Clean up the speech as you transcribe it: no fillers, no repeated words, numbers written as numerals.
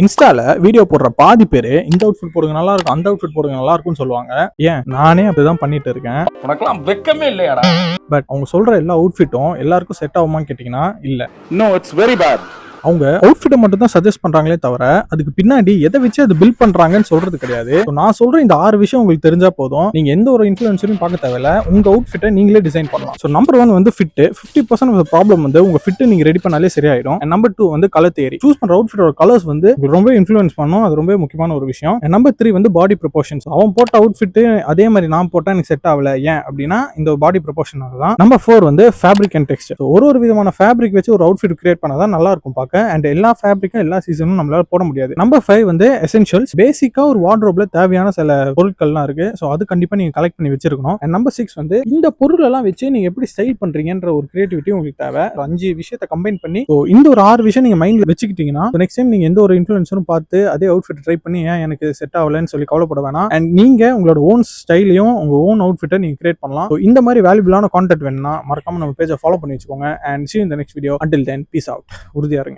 இன்ஸ்டால வீடியோ போடுற பாதி பேரு இந்த அவுட்ஃபிட் போடுங்க நல்லா இருக்கும், அந்த அவுட்ஃபிட் போடுங்க நல்லா இருக்கும்னு சொல்லுவாங்க. ஏன் நானே அப்படிதான் பண்ணிட்டு இருக்கேன். உனக்கெல்லாம் வெக்கமே இல்லையாடா? பட் அவங்க சொல்ற எல்லா அவுட்ஃபிட்டும் எல்லாருக்கும் செட் ஆகுமான்னு கேட்டீங்கன்னா இல்ல. No, it's very bad. அவங்க அவுட்ஃபிட்டை மட்டும் தான் சஜஸ்ட் பண்றாங்களே தவிர அதுக்கு பின்னாடி எதை வச்சு அது பில்ட் பண்றாங்கன்னு சொல்றது கிடையாது. நான் சொல்ற இந்த 6 விஷயம் உங்களுக்கு தெரிஞ்சா போதும், நீங்க எந்த ஒரு இன்ஃப்ளூயன்சரையும் பார்க்க தேவையில்ல, உங்க அவுட்ஃபிட்டை நீங்களே டிசைன் பண்ணலாம். ஸோ நம்பர் 1 வந்து ஃபிட். 50% ஆஃப் ப்ராப்ளம் வந்து உங்க ஃபிட் நீங்க ரெடி பண்ணாலே சரியாயிடும். நம்பர் 2 வந்து கலர் தியரி. சூஸ் பண்ற அவுட்ஃபிட்டோட கலர்ஸ் வந்து ரொம்ப இன்ஃப்ளூயன்ஸ் பண்ணும், அது ரொம்ப முக்கியமான ஒரு விஷயம். நம்பர் 3 வந்து பாடி ப்ரொபோர்ஷன்ஸ். அவன் போட்ட அவுட்ஃபிட் அதே மாதிரி நான் போட்டா எனக்கு செட் ஆகல, ஏன் அப்படின்னா இந்த பாடி ப்ரொபோர்ஷன் தான். நம்பர் 4 வந்து ஃபேப்ரிக் அண்ட் டெக்ஸ்டர். ஒரு விதமான ஃபேப்ரிக் வச்சு ஒரு அவுட்ஃபிட் கிரியேட் பண்ணாதான் நல்லா இருக்கும் பார்க்க. அண்ட் எல்லா ஃபேப்ரிக்கும் எல்லா சீசனும் நம்மளால போட முடியாது. நம்பர் 5 வந்து எசென்ஷியல்ஸ். பேசிக்கா ஒரு வார்ட்ரோப்ல தேவையான சில பொருட்கள்லாம் இருக்கு. ஸோ அது கண்டிப்பா நீங்க கலெக்ட் பண்ணி வச்சிருக்கணும். அண்ட் நம்பர் 6 வந்து இந்த பொருள் எல்லாம் வச்சு நீங்க எப்படி ஸ்டைல் பண்றீங்கன்ற ஒரு கிரியேட்டிவிட்டி உங்களுக்கு தேவை. 5 விஷயத்தை கம்பைன் பண்ணி இந்த ஒரு 6 விஷயம் நீங்க மைண்ட்ல வச்சுக்கிட்டீங்கன்னா நெக்ஸ்ட் டைம் நீங்க எந்த ஒரு இன்ஃப்ளூயன்ஸரும் பார்த்து அதே அவுட்ஃபிட் ட்ரை பண்ணி ஏன் எனக்கு செட் ஆகலன்னு சொல்லி கவலைப்பட வேணாம். அண்ட் நீங்க உங்களோட ஓன் ஸ்டைலையும் உங்க ஓன் அவுட்ஃபிட்டை நீங்க கிரியேட் பண்ணலாம். இந்த மாதிரி வேல்யூபிளான கான்டென்ட் வேணும்னா மறக்காம நம்ம பேஜை ஃபாலோ பண்ணி வச்சுக்கோங்க. And see you in the next video. Until then, peace out. உறுதியா இருங்க.